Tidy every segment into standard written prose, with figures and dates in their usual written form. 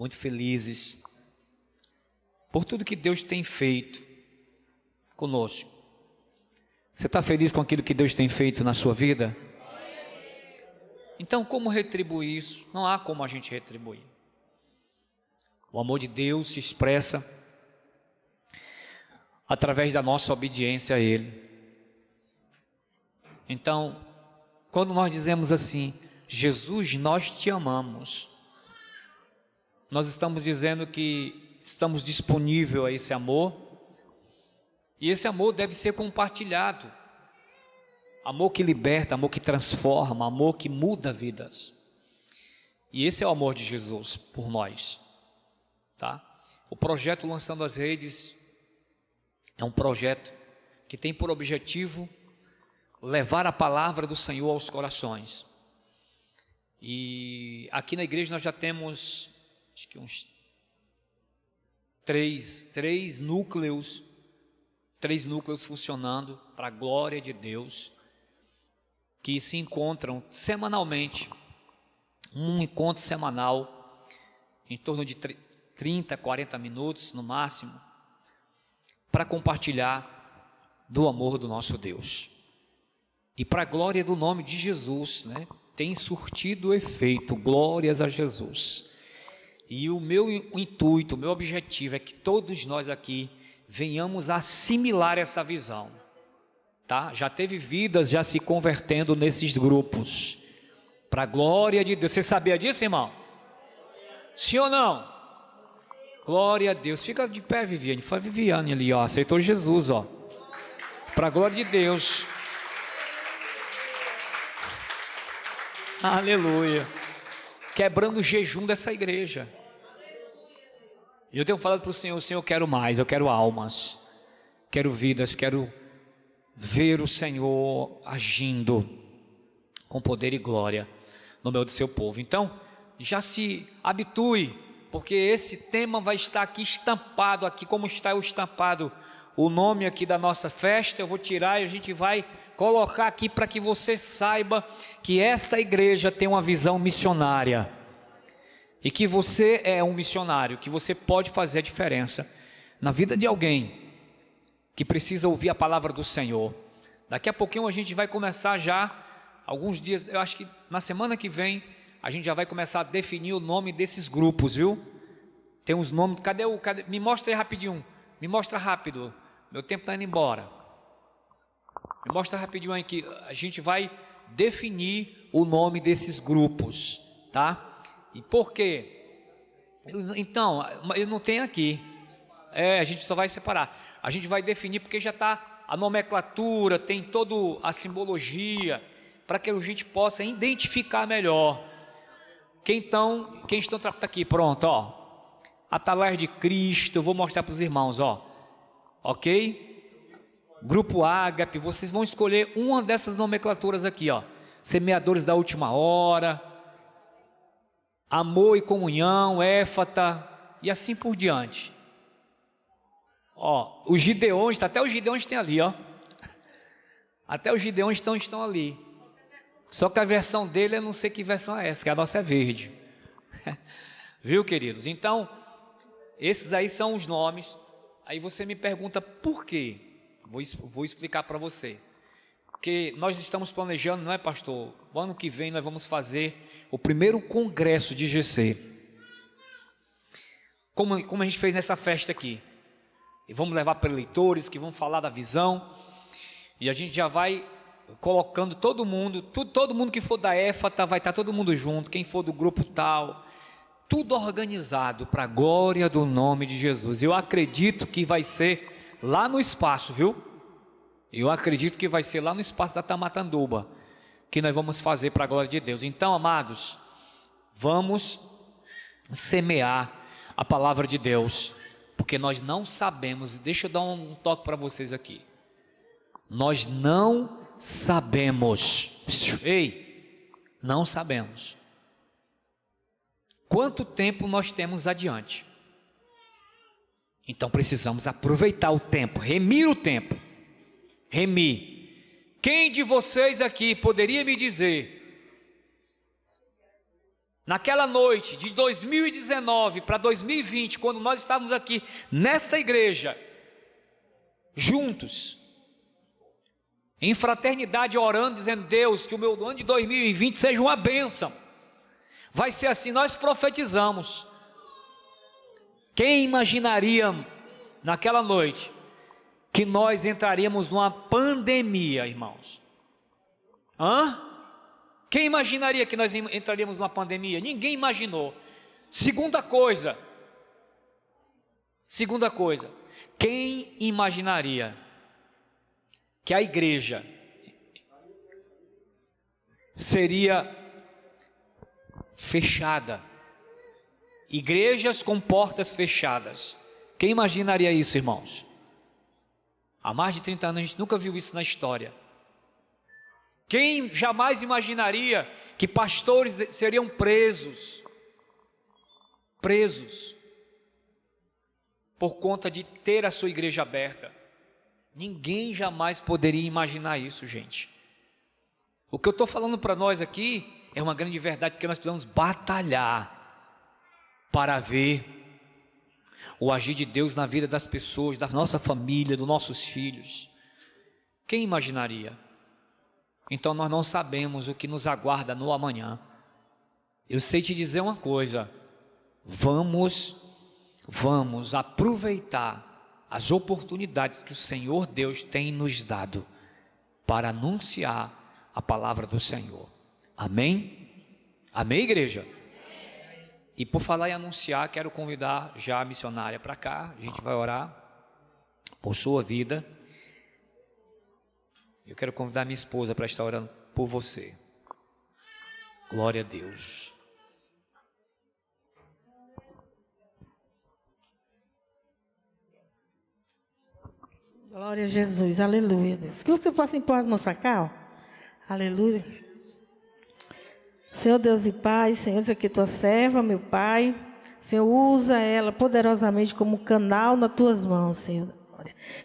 muito felizes por tudo que Deus tem feito conosco. Você está feliz com aquilo que Deus tem feito na sua vida? Então, como retribuir isso? Não há como a gente retribuir. O amor de Deus se expressa através da nossa obediência a Ele. Então, quando nós dizemos assim, Jesus, nós te amamos, nós estamos dizendo que estamos disponíveis a esse amor, e esse amor deve ser compartilhado. Amor que liberta, amor que transforma, amor que muda vidas. E esse é o amor de Jesus por nós, tá? O projeto Lançando as Redes é um projeto que tem por objetivo levar a palavra do Senhor aos corações. E aqui na igreja nós já temos, acho que uns três núcleos funcionando para a glória de Deus, que se encontram semanalmente, um encontro semanal, em torno de 30, 40 minutos no máximo, para compartilhar do amor do nosso Deus. E para a glória do nome de Jesus, né? Tem surtido efeito, glórias a Jesus. E o meu intuito, o meu objetivo é que todos nós aqui venhamos a assimilar essa visão, tá? Já teve vidas já se convertendo nesses grupos, para a glória de Deus. Você sabia disso, irmão? Sim ou não? Glória a Deus. Fica de pé, Viviane. Foi a Viviane ali, ó, aceitou Jesus, ó, para a glória de Deus. Aleluia. Quebrando o jejum dessa igreja. E eu tenho falado para o Senhor, eu quero mais, eu quero almas, quero vidas, quero ver o Senhor agindo com poder e glória no meio do seu povo. Então, já se habitue, porque esse tema vai estar aqui estampado, aqui como está estampado o nome aqui da nossa festa. Eu vou tirar e a gente vai colocar aqui para que você saiba que esta igreja tem uma visão missionária e que você é um missionário, que você pode fazer a diferença na vida de alguém que precisa ouvir a palavra do Senhor. Daqui a pouquinho a gente vai começar já, alguns dias, eu acho que na semana que vem a gente já vai começar a definir o nome desses grupos, viu? Tem uns nomes, cadê? Me mostra aí rapidinho, me mostra rápido, meu tempo está indo embora. Me mostra rapidinho aí que a gente vai definir o nome desses grupos, tá? E por quê? Então, eu não tenho aqui. A gente só vai separar. A gente vai definir porque já está a nomenclatura, tem toda a simbologia, para que a gente possa identificar melhor. Quem estão aqui, pronto, ó. Atalaia de Cristo, eu vou mostrar para os irmãos, ó. Ok? Grupo Ágape, vocês vão escolher uma dessas nomenclaturas aqui, ó. Semeadores da última hora, Amor e Comunhão, Éfata, e assim por diante. Ó, os Gideões, até os Gideões tem ali, ó. Até os Gideões estão ali. Só que a versão dele, eu não sei que versão é essa, que a nossa é verde. Viu, queridos? Então, esses aí são os nomes. Aí você me pergunta por quê? Vou explicar para você. Porque nós estamos planejando, não é, pastor? O ano que vem nós vamos fazer o primeiro congresso de GC. Como a gente fez nessa festa aqui. E vamos levar preleitores que vão falar da visão. E a gente já vai colocando todo mundo que for da Éfata, vai estar todo mundo junto. Quem for do grupo tal. Tudo organizado para a glória do nome de Jesus. Eu acredito que vai ser lá no espaço, viu? Eu acredito que vai ser lá no espaço da Tamatanduba, que nós vamos fazer para a glória de Deus. Então, amados, vamos semear a palavra de Deus, porque nós não sabemos. Deixa eu dar um toque para vocês aqui. Nós não sabemos. Não sabemos quanto tempo nós temos adiante. Então precisamos aproveitar o tempo, remir o tempo. Quem de vocês aqui poderia me dizer naquela noite de 2019 para 2020, quando nós estávamos aqui nesta igreja, juntos, em fraternidade, orando, dizendo: Deus, que o meu ano de 2020 seja uma bênção. Vai ser assim, nós profetizamos. Quem imaginaria naquela noite que nós entraríamos numa pandemia, irmãos? Quem imaginaria que nós entraríamos numa pandemia? Ninguém imaginou. Segunda coisa, quem imaginaria que a igreja seria fechada? Igrejas com portas fechadas. Quem imaginaria isso, irmãos? Há mais de 30 anos a gente nunca viu isso na história. Quem jamais imaginaria que pastores seriam presos por conta de ter a sua igreja aberta? Ninguém jamais poderia imaginar isso, gente. O que eu estou falando para nós aqui é uma grande verdade, porque nós precisamos batalhar para ver o agir de Deus na vida das pessoas, da nossa família, dos nossos filhos. Quem imaginaria? Então nós não sabemos o que nos aguarda no amanhã. Eu sei te dizer uma coisa: vamos aproveitar as oportunidades que o Senhor Deus tem nos dado para anunciar a palavra do Senhor. Amém? Amém, igreja? E por falar em anunciar, quero convidar já a missionária para cá. A gente vai orar por sua vida. Eu quero convidar minha esposa para estar orando por você. Glória a Deus. Glória a Jesus, aleluia. Deus. Que você possa impor as mãos para cá, ó. Aleluia. Senhor Deus e Pai, Senhor, isso aqui é tua serva, meu Pai. Senhor, usa ela poderosamente como canal nas tuas mãos, Senhor.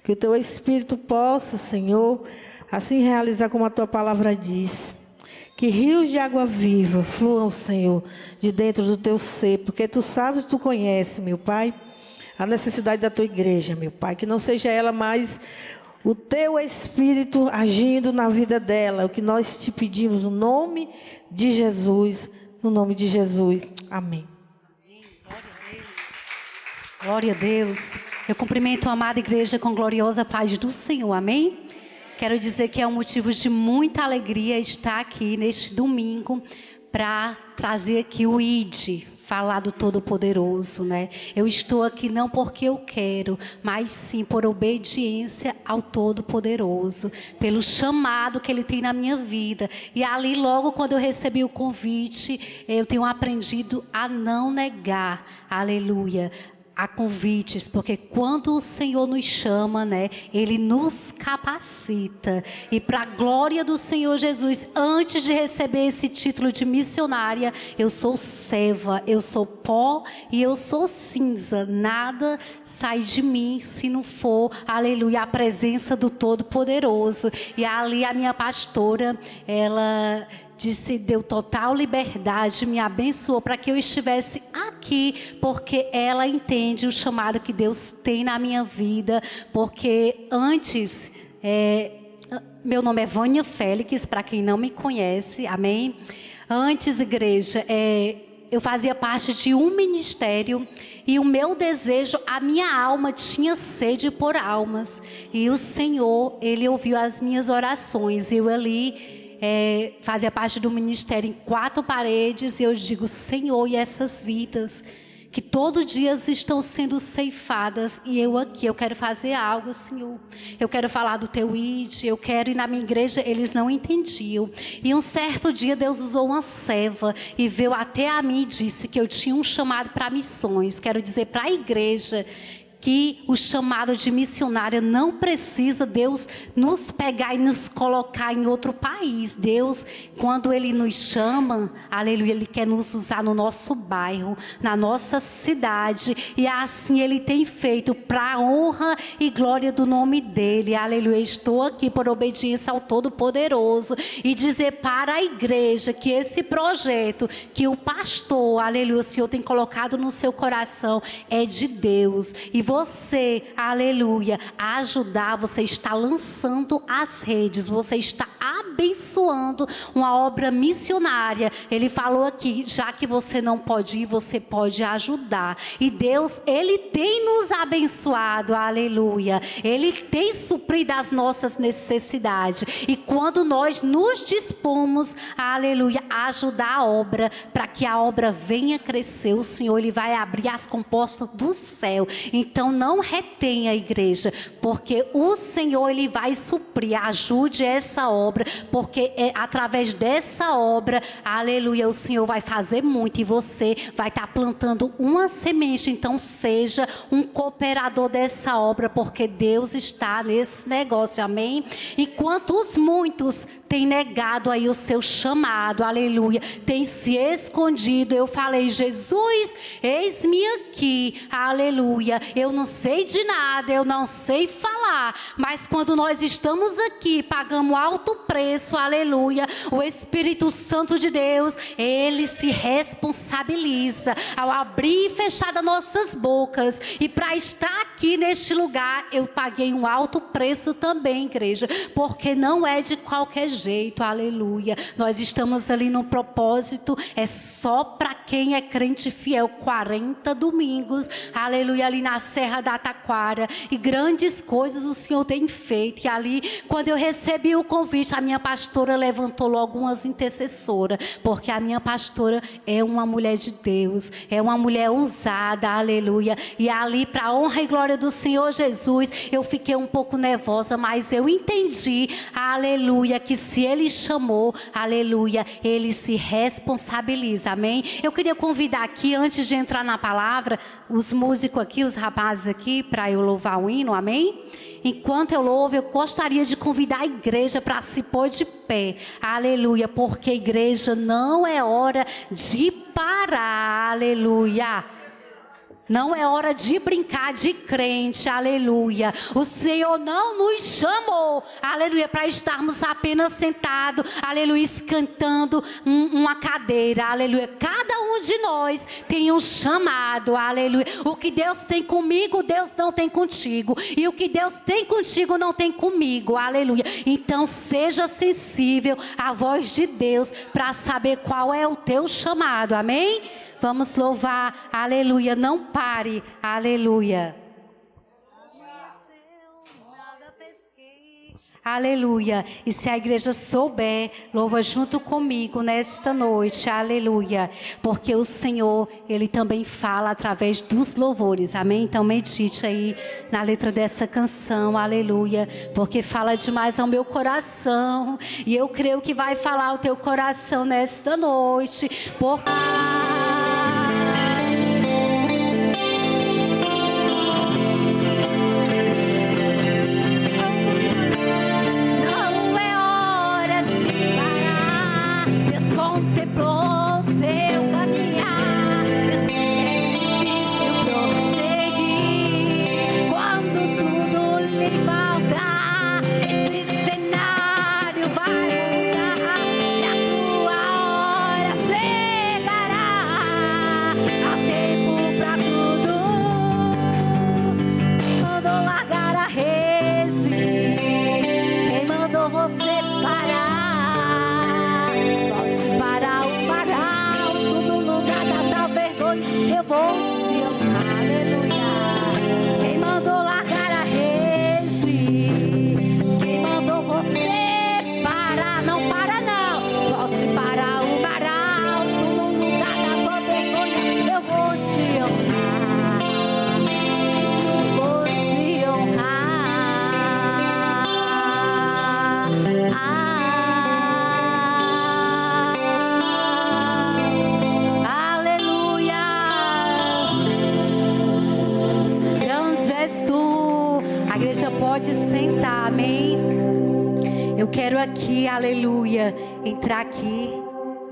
Que o teu Espírito possa, Senhor, assim realizar como a tua palavra diz. Que rios de água viva fluam, Senhor, de dentro do teu ser, porque tu sabes, tu conheces, meu Pai, a necessidade da tua igreja, meu Pai. Que não seja ela mais o teu Espírito agindo na vida dela. O que nós te pedimos no nome de Jesus. No nome de Jesus. Amém. Glória a Deus. Eu cumprimento a amada igreja com gloriosa paz do Senhor. Amém? Quero dizer que é um motivo de muita alegria estar aqui neste domingo para trazer aqui o ID, falar do Todo-Poderoso, né? Eu estou aqui não porque eu quero, mas sim por obediência ao Todo-Poderoso, pelo chamado que Ele tem na minha vida. E ali, logo quando eu recebi o convite, eu tenho aprendido a não negar, aleluia, a convites, porque quando o Senhor nos chama, né, Ele nos capacita. E para a glória do Senhor Jesus, antes de receber esse título de missionária, eu sou serva, eu sou pó e eu sou cinza. Nada sai de mim se não for, aleluia, a presença do Todo-Poderoso. E ali a minha pastora, ela disse, deu total liberdade, me abençoou para que eu estivesse aqui, porque ela entende o chamado que Deus tem na minha vida, porque antes, meu nome é Vânia Félix, para quem não me conhece, amém? Antes, igreja, eu fazia parte de um ministério e o meu desejo, a minha alma tinha sede por almas, e o Senhor, Ele ouviu as minhas orações, eu ali fazia parte do ministério em 4 paredes, e eu digo, Senhor, e essas vidas que todo dia estão sendo ceifadas, e eu aqui, eu quero fazer algo, Senhor, eu quero falar do teu ID, eu quero ir na minha igreja. Eles não entendiam, e um certo dia Deus usou uma serva, e veio até a mim e disse que eu tinha um chamado para missões. Quero dizer para a igreja que o chamado de missionária não precisa Deus nos pegar e nos colocar em outro país. Deus, quando Ele nos chama, aleluia, Ele quer nos usar no nosso bairro, na nossa cidade, e assim Ele tem feito para a honra e glória do nome dEle, aleluia. Estou aqui por obediência ao Todo-Poderoso e dizer para a igreja que esse projeto que o pastor, aleluia, o Senhor tem colocado no seu coração é de Deus, e você, aleluia, ajudar, você está lançando as redes, você está abençoando uma obra missionária. Ele falou aqui, já que você não pode ir, você pode ajudar, e Deus, Ele tem nos abençoado, aleluia, Ele tem suprido as nossas necessidades, e quando nós nos dispomos, aleluia, a ajudar a obra, para que a obra venha crescer, o Senhor, Ele vai abrir as comportas do céu. Então não retenha a igreja, porque o Senhor, Ele vai suprir. Ajude essa obra, porque é através dessa obra, aleluia, o Senhor vai fazer muito, e você vai estar plantando uma semente. Então seja um cooperador dessa obra, porque Deus está nesse negócio, amém? Enquanto os muitos têm negado aí o seu chamado, aleluia, tem se escondido, eu falei, Jesus, eis-me aqui, aleluia, eu não sei de nada, eu não sei falar, mas quando nós estamos aqui, pagamos alto preço, aleluia, o Espírito Santo de Deus, Ele se responsabiliza ao abrir e fechar das nossas bocas, e para estar aqui neste lugar, eu paguei um alto preço também, igreja, porque não é de qualquer jeito, aleluia, nós estamos ali no propósito, é só para quem é crente fiel, 40 domingos, aleluia, ali na Serra da Taquara, e grandes coisas o Senhor tem feito, e ali, quando eu recebi o convite, a minha pastora levantou logo umas intercessoras, porque a minha pastora é uma mulher de Deus, é uma mulher usada, aleluia, e ali, para a honra e glória do Senhor Jesus, eu fiquei um pouco nervosa, mas eu entendi, aleluia, que se Ele chamou, aleluia, Ele se responsabiliza, amém? Eu queria convidar aqui, antes de entrar na palavra, os músicos aqui, os rapazes aqui, para eu louvar o hino, amém? Enquanto eu louvo, eu gostaria de convidar a igreja para se pôr de pé, aleluia, porque igreja não é hora de parar, aleluia. Não é hora de brincar de crente, aleluia. O Senhor não nos chamou, aleluia, para estarmos apenas sentados, aleluia, cantando uma cadeira, aleluia. Cada um de nós tem um chamado, aleluia. O que Deus tem comigo, Deus não tem contigo. E o que Deus tem contigo, não tem comigo, aleluia. Então seja sensível à voz de Deus para saber qual é o teu chamado, amém? Vamos louvar, aleluia, não pare, aleluia. Aleluia, e se a igreja souber, louva junto comigo nesta noite, aleluia, porque o Senhor, Ele também fala através dos louvores, amém? Então medite aí na letra dessa canção, aleluia, porque fala demais ao meu coração, e eu creio que vai falar ao teu coração nesta noite, porque... Contemplou seu caminhar. Eu sei que é difícil prosseguir quando tudo lhe faltar. Esse cenário vai mudar e a tua hora chegará. Há tempo pra tudo. Quem mandou largar a rede? Quem mandou você parar? Para o mar alto, no lugar da tal vergonha, eu vou te amar, aleluia. Quem mandou largar a rede? Quem mandou você parar? Não para não. Volte para o mar alto, no lugar da tua vergonha, eu vou te honrar. Vou te honrar. pode sentar, amém? Eu quero aqui, aleluia, entrar aqui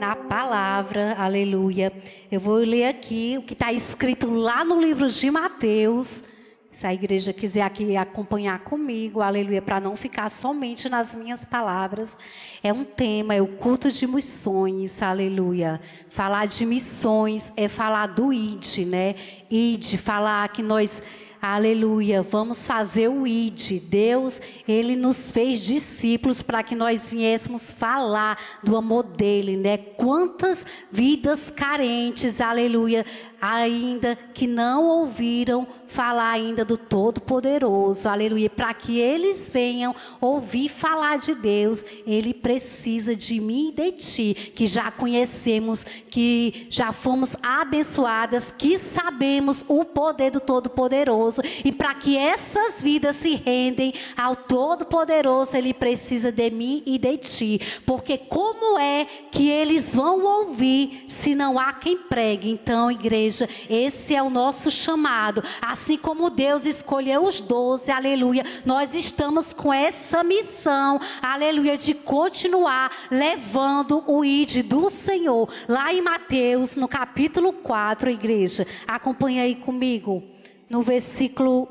na palavra, aleluia. Eu vou ler aqui o que está escrito lá no livro de Mateus. Se a igreja quiser aqui acompanhar comigo, aleluia, para não ficar somente nas minhas palavras. É um tema, é o culto de missões, aleluia. Falar de missões é falar do ID, né? ID, falar que nós... Aleluia, vamos fazer o ID. Deus, Ele nos fez discípulos para que nós viéssemos falar do amor dEle, né? Quantas vidas carentes, aleluia, ainda que não ouviram falar ainda do Todo-Poderoso, aleluia. Para que eles venham ouvir falar de Deus, Ele precisa de mim e de ti, que já conhecemos, que já fomos abençoadas, que sabemos o poder do Todo-Poderoso. E para que essas vidas se rendem ao Todo-Poderoso, Ele precisa de mim e de ti. Porque como é que eles vão ouvir se não há quem pregue? Então, igreja, esse é o nosso chamado. Assim como Deus escolheu os 12, aleluia, nós estamos com essa missão, aleluia, de continuar levando o ID do Senhor. Lá em Mateus, no capítulo 4, igreja, acompanha aí comigo, no versículo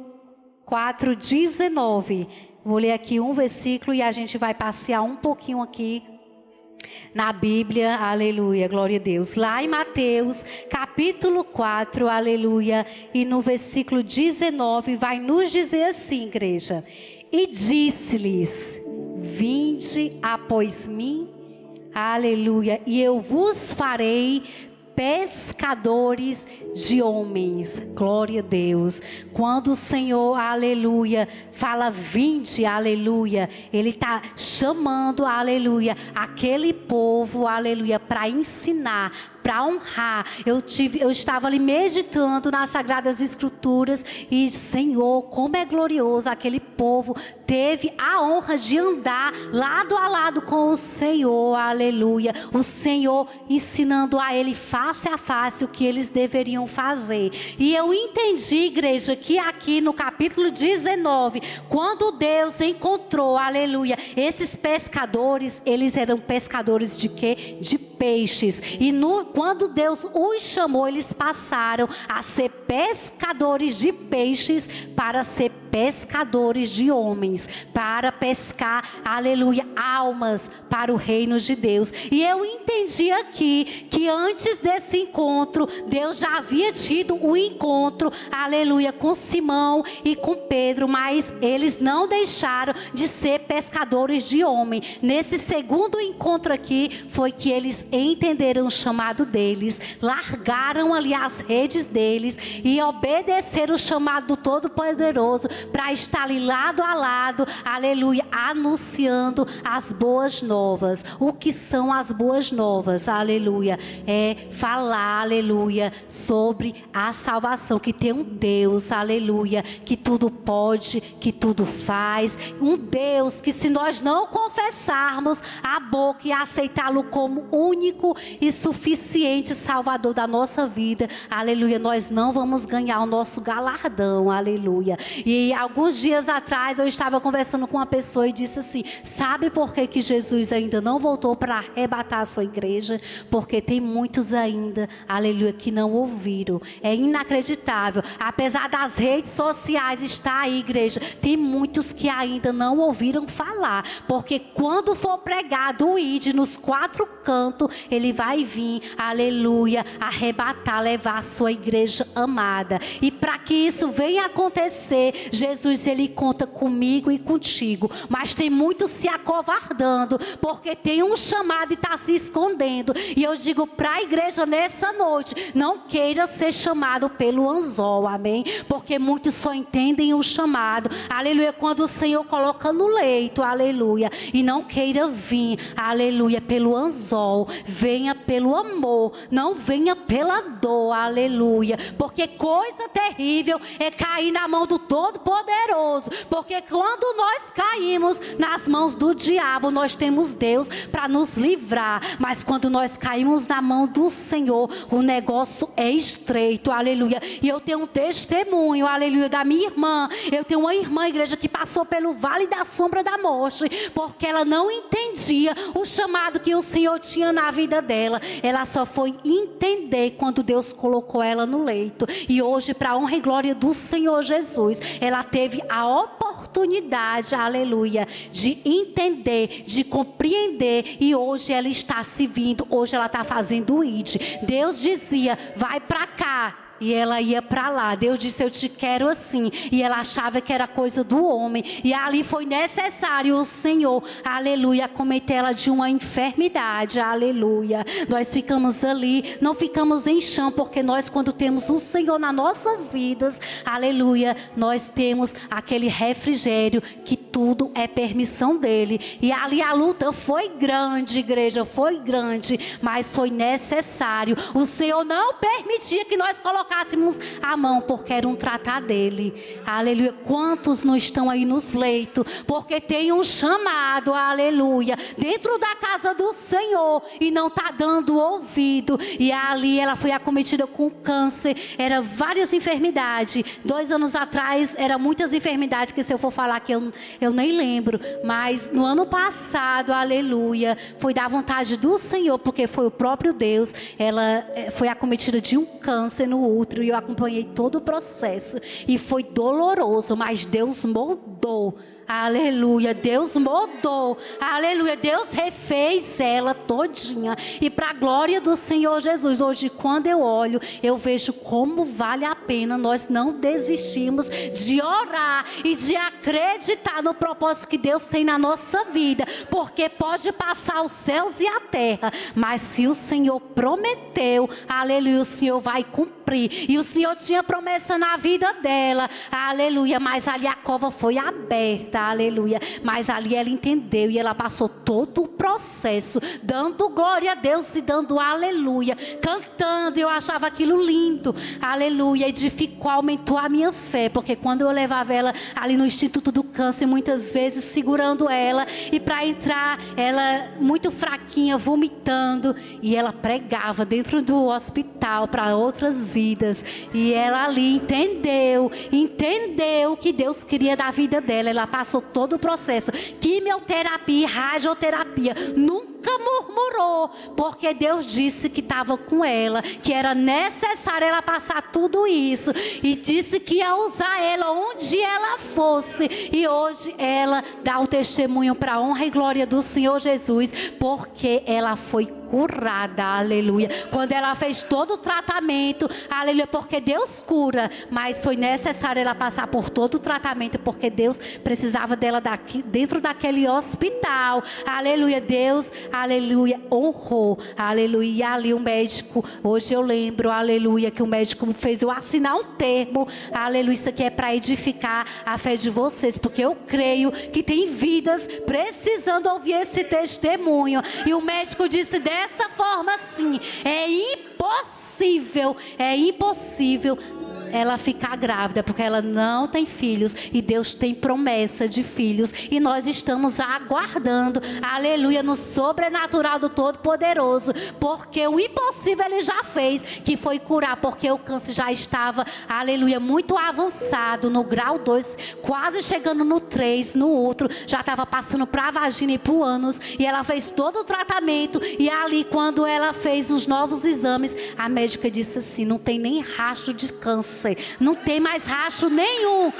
4, 19. Vou ler aqui um versículo e a gente vai passear um pouquinho aqui na Bíblia, aleluia, glória a Deus. Lá em Mateus, capítulo 4, aleluia, e no versículo 19, vai nos dizer assim, igreja: e disse-lhes: vinde após mim, aleluia, e eu vos farei pescadores de homens. Glória a Deus. Quando o Senhor, aleluia, fala vinde, aleluia, Ele está chamando, aleluia, aquele povo, aleluia, para ensinar, para honrar. Eu estava ali meditando nas Sagradas Escrituras e, Senhor, como é glorioso, aquele povo teve a honra de andar lado a lado com o Senhor, aleluia. O Senhor ensinando a ele face a face o que eles deveriam fazer. E eu entendi, igreja, que aqui no capítulo 19, quando Deus encontrou, aleluia, esses pescadores, eles eram pescadores de quê? De peixes. E quando Deus os chamou, eles passaram a ser pescadores de peixes para ser pescadores de homens, para pescar, aleluia, almas para o reino de Deus. E eu entendi aqui que antes desse encontro, Deus já havia tido o encontro, aleluia, com Simão e com Pedro, mas eles não deixaram de ser pescadores de homem. Nesse segundo encontro aqui, foi que eles entenderam o chamado deles, largaram ali as redes deles e obedeceram o chamado do Todo-Poderoso para estar ali lado a lado, aleluia, anunciando as boas novas. O que são as boas novas? Aleluia, é falar, aleluia, sobre a salvação, que tem um Deus, aleluia, que tudo pode, que tudo faz, um Deus que, se nós não confessarmos a boca e aceitá-lo como único e suficiente Salvador da nossa vida, aleluia, nós não vamos ganhar o nosso galardão, aleluia. E alguns dias atrás eu estava conversando com uma pessoa e disse assim: sabe por que Jesus ainda não voltou para arrebatar a sua igreja? Porque tem muitos ainda, aleluia, que não ouviram. É inacreditável, apesar das redes sociais estar aí, igreja, tem muitos que ainda não ouviram falar, porque quando for pregado o ID nos 4 cantos, ele vai vir, aleluia, arrebatar, levar a sua igreja amada. E para que isso venha acontecer, Jesus, ele conta comigo e contigo, mas tem muitos se acovardando, porque tem um chamado e está se escondendo. E eu digo para a igreja nessa noite: não queira ser chamado pelo anzol, amém? Porque muitos só entendem o chamado, aleluia, quando o Senhor coloca no leito, aleluia, e não queira vir, aleluia, pelo anzol. Venha pelo amor, não venha pela dor, aleluia, porque coisa terrível é cair na mão do Todo-Poderoso Todo-Poderoso, porque quando nós caímos nas mãos do diabo, nós temos Deus para nos livrar, mas quando nós caímos na mão do Senhor, o negócio é estreito, aleluia. E eu tenho um testemunho, aleluia, da minha irmã. Eu tenho uma irmã, igreja, que passou pelo vale da sombra da morte, porque ela não entendia o chamado que o Senhor tinha na vida dela. Ela só foi entender quando Deus colocou ela no leito. E hoje, para a honra e glória do Senhor Jesus, ela teve a oportunidade, aleluia, de entender, de compreender, e hoje ela está se vindo, hoje ela está fazendo o ID. Deus dizia, vai para cá, e ela ia para lá. Deus disse, eu te quero assim, e ela achava que era coisa do homem, e ali foi necessário o Senhor, aleluia, acometer ela de uma enfermidade, aleluia. Nós ficamos ali, não ficamos em chão, porque nós, quando temos o Senhor nas nossas vidas, aleluia, nós temos aquele refrigério, que tudo é permissão dele. E ali a luta foi grande, igreja, foi grande, mas foi necessário. O Senhor não permitia que nós colocássemos a mão, porque era um tratar dele, aleluia. Quantos não estão aí nos leitos, porque tem um chamado, aleluia, dentro da casa do Senhor, e não está dando ouvido, e ali ela foi acometida com câncer, era várias enfermidades. 2 anos atrás, era muitas enfermidades, que se eu for falar que eu nem lembro, mas no ano passado, aleluia, foi da vontade do Senhor, porque foi o próprio Deus. Ela foi acometida de um câncer no útero, e eu acompanhei todo o processo, e foi doloroso, mas Deus moldou. Aleluia, Deus mudou, aleluia, Deus refez ela todinha, e para a glória do Senhor Jesus, hoje quando eu olho, eu vejo como vale a pena nós não desistirmos de orar e de acreditar no propósito que Deus tem na nossa vida, porque pode passar os céus e a terra, mas se o Senhor prometeu, aleluia, o Senhor vai cumprir. E o Senhor tinha promessa na vida dela, aleluia, mas ali a cova foi aberta, aleluia, mas ali ela entendeu, e ela passou todo o processo, dando glória a Deus e dando aleluia, cantando. Eu achava aquilo lindo, aleluia, edificou, aumentou a minha fé, porque quando eu levava ela ali no Instituto do Câncer, muitas vezes segurando ela, e para entrar, ela muito fraquinha, vomitando, e ela pregava dentro do hospital para outras vidas, e ela ali entendeu o que Deus queria da vida dela. Ela passou todo o processo, quimioterapia, radioterapia, nunca murmurou, porque Deus disse que estava com ela, que era necessário ela passar tudo isso, e disse que ia usar ela onde ela fosse, e hoje ela dá o testemunho para a honra e glória do Senhor Jesus, porque ela foi curada, aleluia, quando ela fez todo o tratamento, aleluia, porque Deus cura, mas foi necessário ela passar por todo o tratamento, porque Deus precisava dela dentro daquele hospital, aleluia. Deus, aleluia, honrou, aleluia. E ali o médico, hoje eu lembro, aleluia, que o médico fez eu assinar um termo, aleluia, isso aqui é para edificar a fé de vocês, porque eu creio que tem vidas precisando ouvir esse testemunho. E o médico disse dessa forma assim: é impossível ela ficar grávida, porque ela não tem filhos, e Deus tem promessa de filhos, e nós estamos aguardando, aleluia, no sobrenatural do Todo-Poderoso, porque o impossível Ele já fez, que foi curar, porque o câncer já estava, aleluia, muito avançado, no grau 2, quase chegando no 3, no outro, já estava passando para a vagina e para o ânus, e ela fez todo o tratamento, e ali quando ela fez os novos exames, a médica disse assim: não tem nem rastro de câncer, não tem mais rastro nenhum,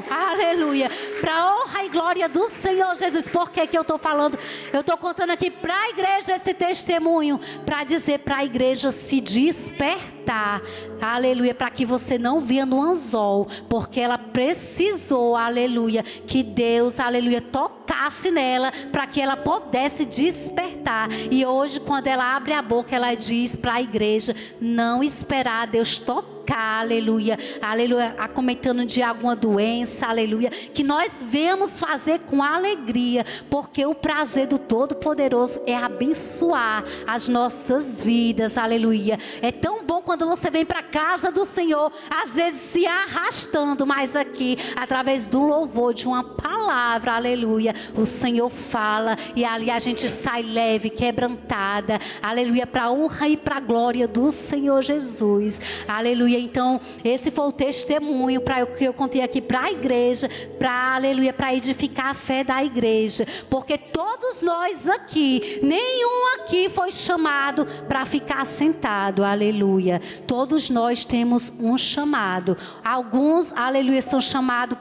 aleluia, para honra e glória do Senhor Jesus. Por que eu estou falando? Eu estou contando aqui para a igreja esse testemunho, para dizer para a igreja se despertar, aleluia, para que você não via no anzol, porque ela precisou, aleluia, que Deus, aleluia, toque tocasse nela para que ela pudesse despertar. E hoje, quando ela abre a boca, ela diz para a igreja não esperar Deus tocar, aleluia, aleluia, acometendo de alguma doença, aleluia, que nós venhamos fazer com alegria, porque o prazer do Todo-Poderoso é abençoar as nossas vidas, aleluia. É tão bom quando você vem para a casa do Senhor, às vezes se arrastando, mas aqui, através do louvor, de uma palavra, aleluia, o Senhor fala e ali a gente sai leve, quebrantada, aleluia, para a honra e para a glória do Senhor Jesus, aleluia. Então esse foi o testemunho que eu contei aqui para a igreja, para, aleluia, para edificar a fé da igreja, porque todos nós aqui, nenhum aqui foi chamado para ficar sentado, aleluia. Todos nós temos um chamado. Alguns, aleluia, são chamados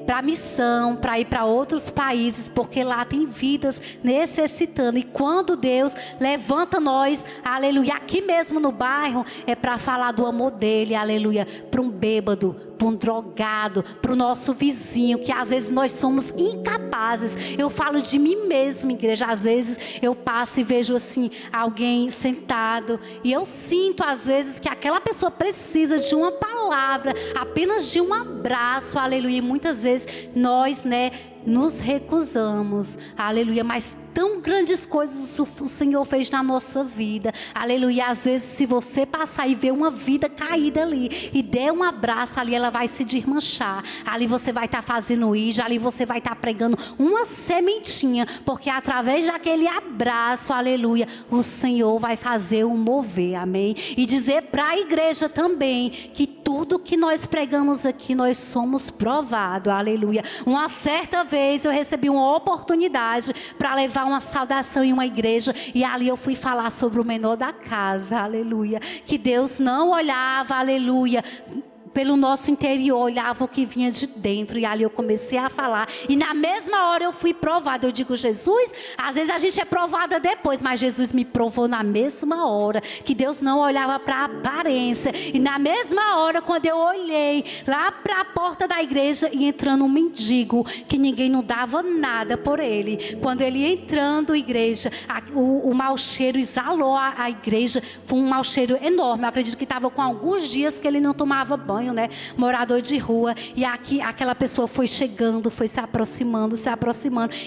para missão, para ir para outros países, porque lá tem vidas necessitando. E quando Deus levanta nós, aleluia, aqui mesmo no bairro, é para falar do amor dele, aleluia, para um bêbado, para um drogado, para o nosso vizinho, que às vezes nós somos incapazes. Eu falo de mim mesma, igreja. Às vezes eu passo e vejo assim alguém sentado e eu sinto às vezes que aquela pessoa precisa de uma palavra, apenas de um abraço, aleluia. E muitas vezes nós, nos recusamos, aleluia, mas tão grandes coisas o Senhor fez na nossa vida, aleluia. Às vezes se você passar e ver uma vida caída ali e der um abraço ali, ela vai se desmanchar, ali você vai estar fazendo isso, ali você vai estar pregando uma sementinha, porque através daquele abraço, aleluia, o Senhor vai fazer um mover, amém. E dizer para a igreja também que tudo que nós pregamos aqui, nós somos provados, aleluia. Uma certa vez eu recebi uma oportunidade para levar uma saudação em uma igreja, e ali eu fui falar sobre o menor da casa, aleluia, que Deus não olhava, aleluia, pelo nosso interior, olhava o que vinha de dentro. E ali eu comecei a falar, e na mesma hora eu fui provada. Eu digo, Jesus, às vezes a gente é provada depois, mas Jesus me provou na mesma hora, que Deus não olhava para a aparência. E na mesma hora, quando eu olhei lá para a porta da igreja, e entrando um mendigo, que ninguém não dava nada por ele, quando ele entrando, igreja, o mau cheiro exalou a igreja. Foi um mau cheiro enorme. Eu acredito que estava com alguns dias que ele não tomava banho, morador de rua. E aqui aquela pessoa foi chegando, foi se aproximando,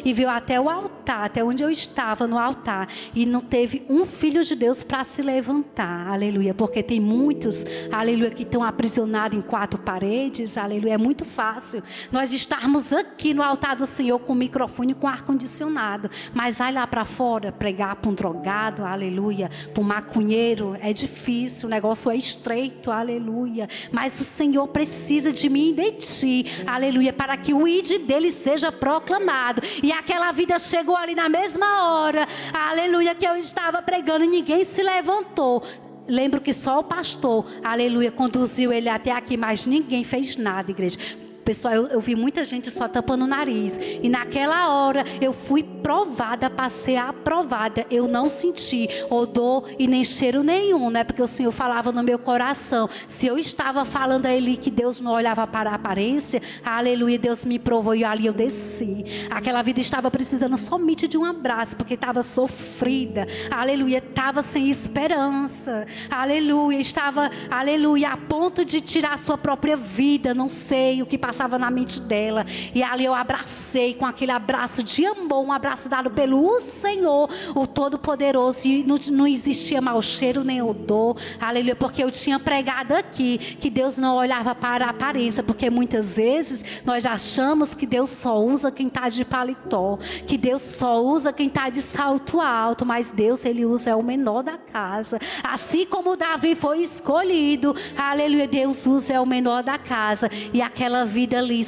e veio até o altar, até onde eu estava no altar, e não teve um filho de Deus para se levantar, aleluia, porque tem muitos, aleluia, que estão aprisionados em 4 paredes, aleluia. É muito fácil nós estarmos aqui no altar do Senhor com o microfone, com ar-condicionado, mas vai lá para fora pregar para um drogado, aleluia, para um maconheiro, é difícil, o negócio é estreito, aleluia. Mas o Senhor precisa de mim e de ti, aleluia, para que o ID dele seja proclamado. E aquela vida chegou ali na mesma hora, aleluia, que eu estava pregando e ninguém se levantou. Lembro que só o pastor, aleluia, conduziu ele até aqui, mas ninguém fez nada, igreja. Pessoal, eu vi muita gente só tampando o nariz. E naquela hora eu fui provada, passei aprovada. Eu não senti odor e nem cheiro nenhum, né? Porque o Senhor falava no meu coração. Se eu estava falando a Ele que Deus não olhava para a aparência, aleluia, Deus me provou e ali eu desci. Aquela vida estava precisando somente de um abraço, porque estava sofrida, aleluia, estava sem esperança, aleluia, estava, aleluia, a ponto de tirar a sua própria vida. Não sei o que passava na mente dela, e ali eu abracei com aquele abraço de amor, um abraço dado pelo Senhor, o Todo-Poderoso, e não existia mau cheiro nem odor, aleluia, porque eu tinha pregado aqui que Deus não olhava para a aparência, porque muitas vezes nós achamos que Deus só usa quem está de paletó, que Deus só usa quem está de salto alto, mas Deus, Ele usa o menor da casa. Assim como Davi foi escolhido, aleluia, Deus usa o menor da casa. E aquela vida ali,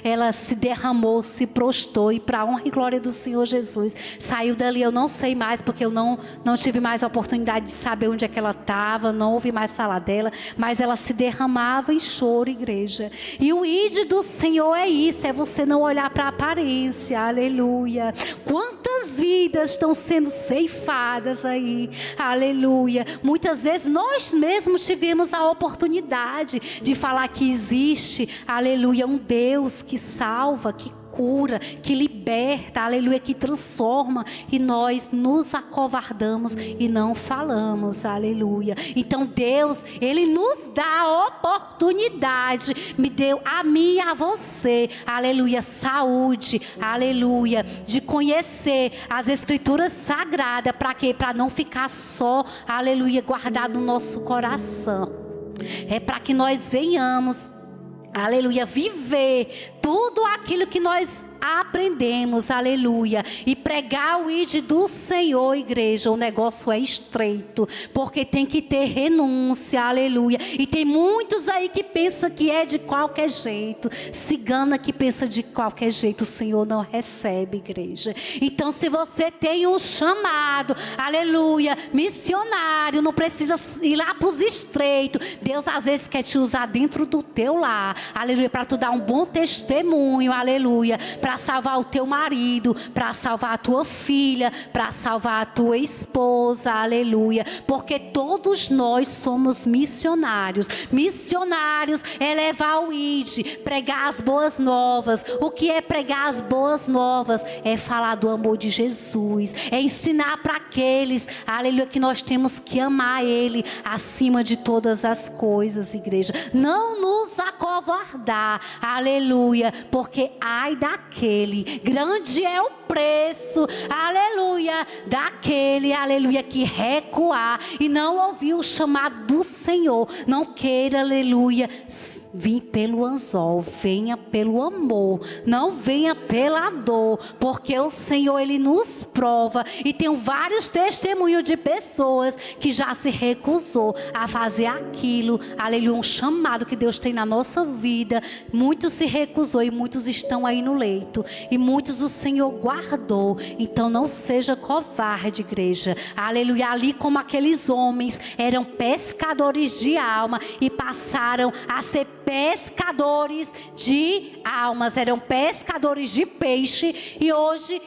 ela se derramou, se prostrou, e para a honra e glória do Senhor Jesus, saiu dali. Eu não sei mais, porque eu não tive mais a oportunidade de saber onde é que ela estava, não ouvi mais falar dela, mas ela se derramava em choro, igreja. E o ID do Senhor é isso, é você não olhar para a aparência, aleluia. Quantas vidas estão sendo ceifadas aí, aleluia. Muitas vezes nós mesmos tivemos a oportunidade de falar que existe, aleluia, um Deus que salva, que cura, que liberta, aleluia, que transforma, e nós nos acovardamos e não falamos, aleluia. Então Deus, Ele nos dá a oportunidade, me deu a mim e a você, aleluia, saúde, aleluia, de conhecer as Escrituras Sagradas, para quê? Para não ficar só, aleluia, guardado no nosso coração. É para que nós venhamos, aleluia, viver tudo aquilo que nós aprendemos, aleluia, e pregar o ID do Senhor, igreja. O negócio é estreito, porque tem que ter renúncia, aleluia. E tem muitos aí que pensam que é de qualquer jeito, cigana que pensa de qualquer jeito, o Senhor não recebe, igreja. Então, se você tem um chamado, aleluia, missionário, não precisa ir lá para os estreitos. Deus às vezes quer te usar dentro do teu lar, aleluia, para tu dar um bom testemunho, aleluia, para salvar o teu marido, para salvar a tua filha, para salvar a tua esposa, aleluia, porque todos nós somos missionários. Missionários é levar o ID, pregar as boas novas. O que é pregar as boas novas? É falar do amor de Jesus, é ensinar para aqueles, aleluia, que nós temos que amar Ele acima de todas as coisas, igreja. Não nos acovardar, aleluia, porque ai daquele, grande é o preço, aleluia, daquele, aleluia, que recuar e não ouvir o chamado do Senhor. Não queira, aleluia, vir pelo anzol, venha pelo amor, não venha pela dor, porque o Senhor, Ele nos prova, e tem vários testemunhos de pessoas que já se recusou a fazer aquilo, aleluia, um chamado que Deus tem na nossa vida. Muitos se recusou e muitos estão aí no leito, e muitos o Senhor guardou. Então não seja covarde, igreja, aleluia. Ali como aqueles homens eram pescadores de alma e passaram a ser pescadores de almas, eram pescadores de peixe, e hoje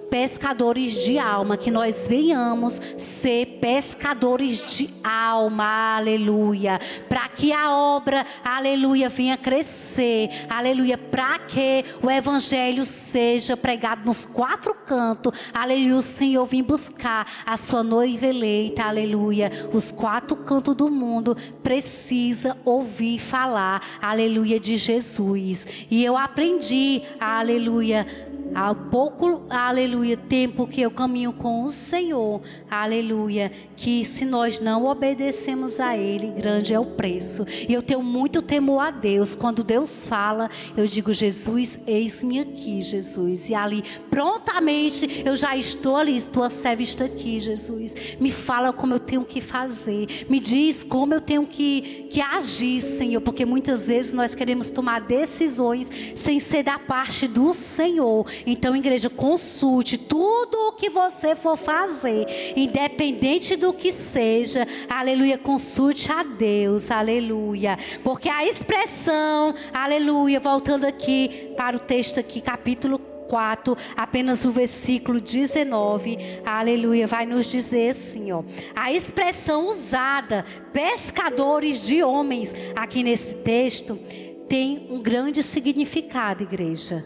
pescadores de alma, que nós venhamos ser pescadores de alma, aleluia, para que a obra, aleluia, venha crescer, aleluia, para que o evangelho seja pregado nos quatro cantos, aleluia. O Senhor vem buscar a sua noiva eleita, aleluia. Os quatro cantos do mundo precisa ouvir falar, aleluia, de Jesus. E eu aprendi, aleluia, há pouco, aleluia, tempo que eu caminho com o Senhor, aleluia, que se nós não obedecemos a Ele, grande é o preço. E eu tenho muito temor a Deus. Quando Deus fala, eu digo: Jesus, eis-me aqui, Jesus. E ali, prontamente, eu já estou ali, tua serva está aqui, Jesus. Me fala como eu tenho que fazer, me diz como eu tenho que agir, Senhor, porque muitas vezes nós queremos tomar decisões sem ser da parte do Senhor. Então, igreja, consulte tudo o que você for fazer, independente do que seja, aleluia, consulte a Deus, aleluia, porque a expressão, aleluia, voltando aqui para o texto aqui, capítulo 4, apenas o versículo 19, aleluia, vai nos dizer assim, ó, a expressão usada, pescadores de homens, aqui nesse texto, tem um grande significado, igreja.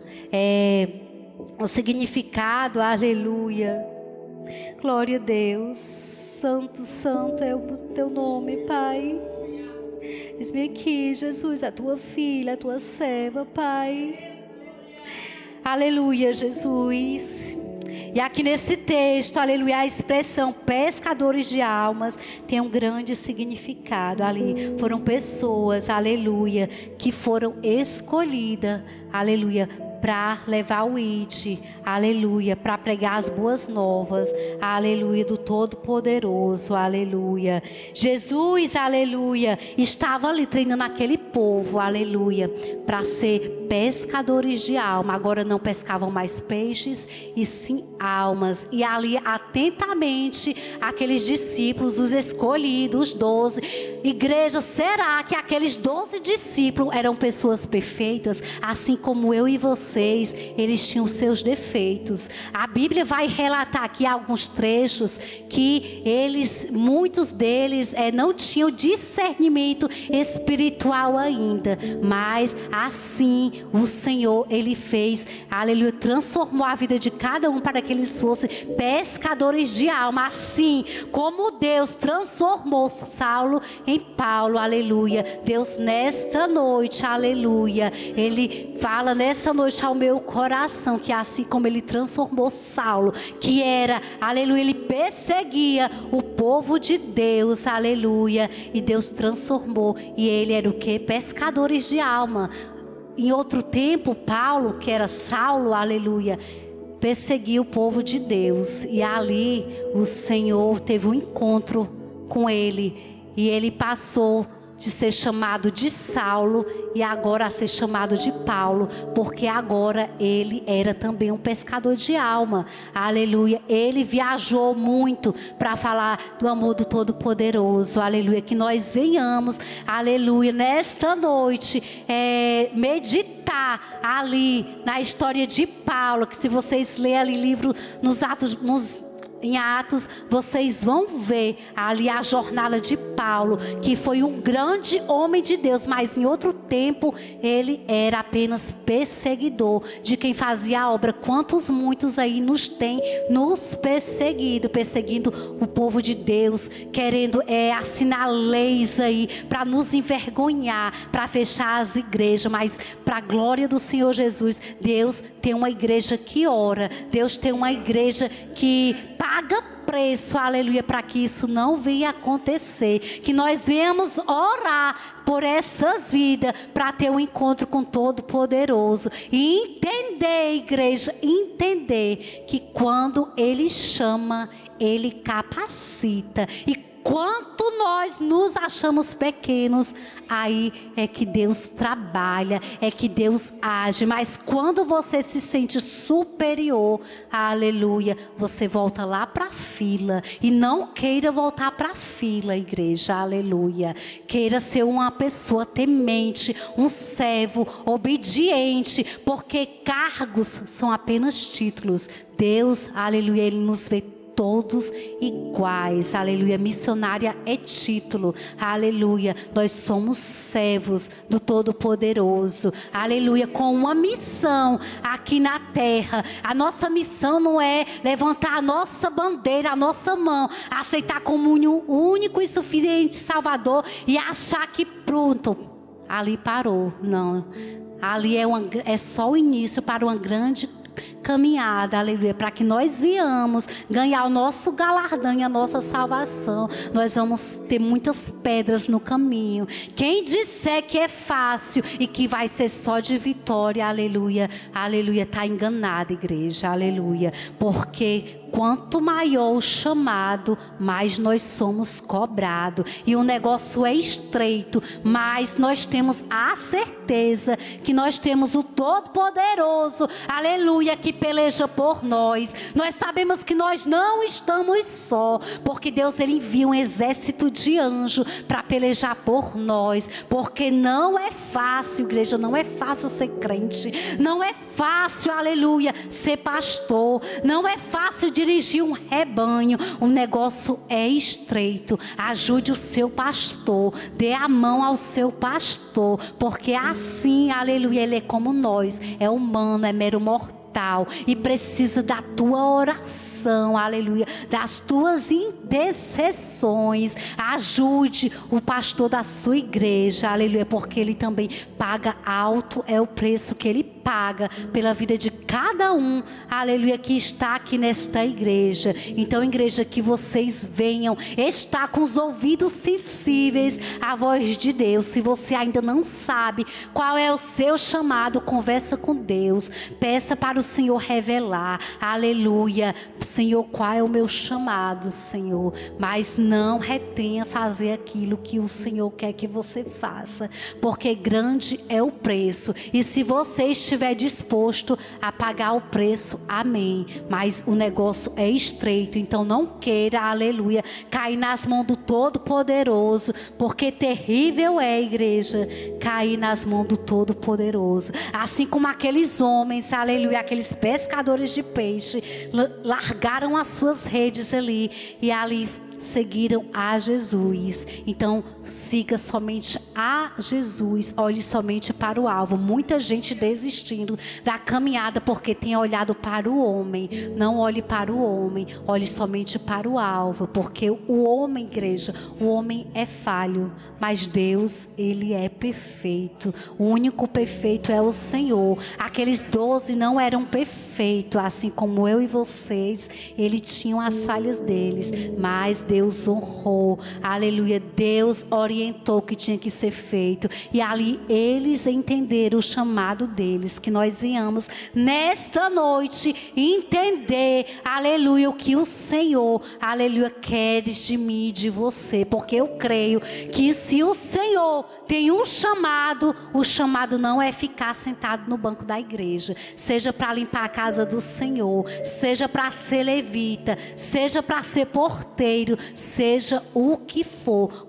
O significado, aleluia, glória a Deus, santo, santo é o teu nome, Pai. Eis-me aqui, Jesus, a tua filha, a tua serva, Pai. Aleluia, Jesus. E aqui nesse texto, aleluia, a expressão pescadores de almas tem um grande significado. Ali foram pessoas, aleluia, que foram escolhidas, aleluia, para levar o ID, aleluia, para pregar as boas novas, aleluia, do Todo-Poderoso, aleluia. Jesus, aleluia, estava ali treinando aquele povo, aleluia, para ser pescadores de alma. Agora não pescavam mais peixes, e sim almas. E ali atentamente aqueles discípulos, os escolhidos, os 12. Igreja, será que aqueles 12 discípulos eram pessoas perfeitas, assim como eu e vocês? Eles tinham seus defeitos, perfeitos. A Bíblia vai relatar aqui alguns trechos que muitos deles não tinham discernimento espiritual ainda, mas assim o Senhor, Ele fez, aleluia, transformou a vida de cada um para que eles fossem pescadores de alma, assim como Deus transformou Saulo em Paulo, aleluia. Deus nesta noite, aleluia, Ele fala nesta noite ao meu coração, que assim como Ele transformou Saulo, que era, aleluia, ele perseguia o povo de Deus, aleluia, e Deus transformou, e ele era o que? Pescadores de alma. Em outro tempo, Paulo, que era Saulo, aleluia, perseguia o povo de Deus, e ali o Senhor teve um encontro com ele, e ele passou de ser chamado de Saulo e agora a ser chamado de Paulo, porque agora ele era também um pescador de alma, aleluia. Ele viajou muito para falar do amor do Todo-Poderoso, aleluia. Que nós venhamos, aleluia, nesta noite meditar ali na história de Paulo, que se vocês lerem ali livro em Atos, vocês vão ver ali a jornada de Paulo, que foi um grande homem de Deus, mas em outro tempo ele era apenas perseguidor de quem fazia a obra. Muitos aí nos perseguindo o povo de Deus, querendo assinar leis aí para nos envergonhar, para fechar as igrejas, mas para a glória do Senhor Jesus, Deus tem uma igreja que ora, Deus tem uma igreja que paga preço, aleluia, para que isso não venha acontecer, que nós venhamos orar por essas vidas, para ter um encontro com o Todo-Poderoso, e entender, igreja, entender que quando Ele chama, Ele capacita, e quanto nós nos achamos pequenos, aí é que Deus trabalha, é que Deus age. Mas quando você se sente superior, aleluia, você volta lá para a fila. E não queira voltar para a fila, igreja, aleluia. Queira ser uma pessoa temente, um servo obediente, porque cargos são apenas títulos. Deus, aleluia, Ele nos vê todos iguais, aleluia. Missionária é título, aleluia. Nós somos servos do Todo-Poderoso, aleluia, com uma missão aqui na terra. A nossa missão não é levantar a nossa bandeira, a nossa mão, aceitar como único e suficiente Salvador e achar que pronto, ali parou. Não, ali é só o início para uma grande caminhada, aleluia, para que nós venhamos ganhar o nosso galardão e a nossa salvação. Nós vamos ter muitas pedras no caminho. Quem disser que é fácil e que vai ser só de vitória, aleluia, aleluia, está enganado, igreja, aleluia, porque quanto maior o chamado, mais nós somos cobrados, e o negócio é estreito, mas nós temos a certeza que nós temos o Todo-Poderoso, aleluia, que peleja por nós. Nós sabemos que nós não estamos só, porque Deus, Ele envia um exército de anjos para pelejar por nós, porque não é fácil, igreja, não é fácil ser crente, não é fácil, aleluia, ser pastor, não é fácil dirigir um rebanho. O negócio é estreito. Ajude o seu pastor, dê a mão ao seu pastor, porque assim, aleluia, ele é como nós, é humano, é mero mortal, e precisa da tua oração, aleluia, das tuas intercessões. Ajude o pastor da sua igreja, aleluia, porque ele também paga alto, é o preço que ele paga pela vida de cada um, aleluia, que está aqui nesta igreja. Então, igreja, que vocês venham estar com os ouvidos sensíveis à voz de Deus. Se você ainda não sabe qual é o seu chamado, conversa com Deus, peça para o Senhor revelar, aleluia. Senhor, qual é o meu chamado, Senhor? Senhor, mas não retenha fazer aquilo que o Senhor quer que você faça, porque grande é o preço, e se você estiver disposto a pagar o preço, amém, mas o negócio é estreito, então não queira, aleluia, cair nas mãos do Todo-Poderoso, porque terrível é, igreja, cair nas mãos do Todo-Poderoso, assim como aqueles homens, aleluia, aqueles pescadores de peixe, largaram as suas redes ali, e ali seguiram a Jesus. Então siga somente a Jesus, olhe somente para o alvo. Muita gente desistindo da caminhada porque tem olhado para o homem. Não olhe para o homem, olhe somente para o alvo, porque o homem, igreja, o homem é falho, mas Deus, ele é perfeito. O único perfeito é o Senhor. Aqueles 12 não eram perfeitos, assim como eu e vocês, eles tinham as falhas deles, mas Deus honrou, aleluia, Deus orientou o que tinha que ser feito, e ali eles entenderam o chamado deles. Que nós venhamos nesta noite entender, aleluia, o que o Senhor, aleluia, quer de mim e de você, porque eu creio que se o Senhor tem um chamado, o chamado não é ficar sentado no banco da igreja, seja para limpar a casa do Senhor, seja para ser levita, seja para ser porteiro, seja o que for,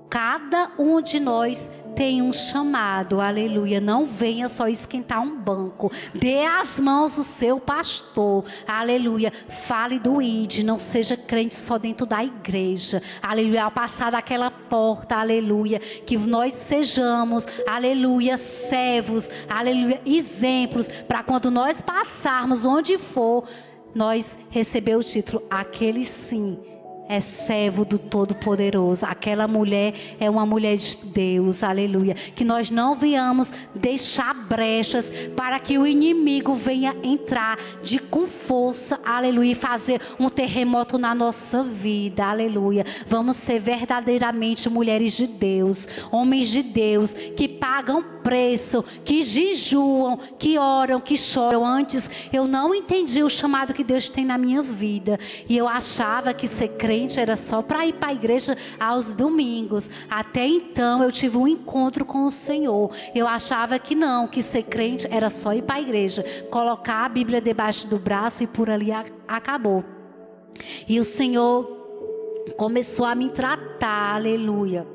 cada um de nós tem um chamado, aleluia. Não venha só esquentar um banco, dê as mãos do seu pastor, aleluia. Fale do ID, não seja crente só dentro da igreja, aleluia. Ao passar daquela porta, aleluia, que nós sejamos, aleluia, servos, aleluia, exemplos, para quando nós passarmos onde for, nós receber o título, aquele sim é servo do Todo-Poderoso. Aquela mulher é uma mulher de Deus, aleluia. Que nós não venhamos deixar brechas para que o inimigo venha entrar com força, aleluia, e fazer um terremoto na nossa vida, aleluia. Vamos ser verdadeiramente mulheres de Deus, homens de Deus, que pagam preço, que jejuam, que oram, que choram. Antes eu não entendi o chamado que Deus tem na minha vida, e eu achava que ser crente era só para ir para a igreja aos domingos. Até então eu tive um encontro com o Senhor. Eu achava que não, que ser crente era só ir para a igreja, colocar a Bíblia debaixo do braço e por ali acabou. E o Senhor começou a me tratar, aleluia.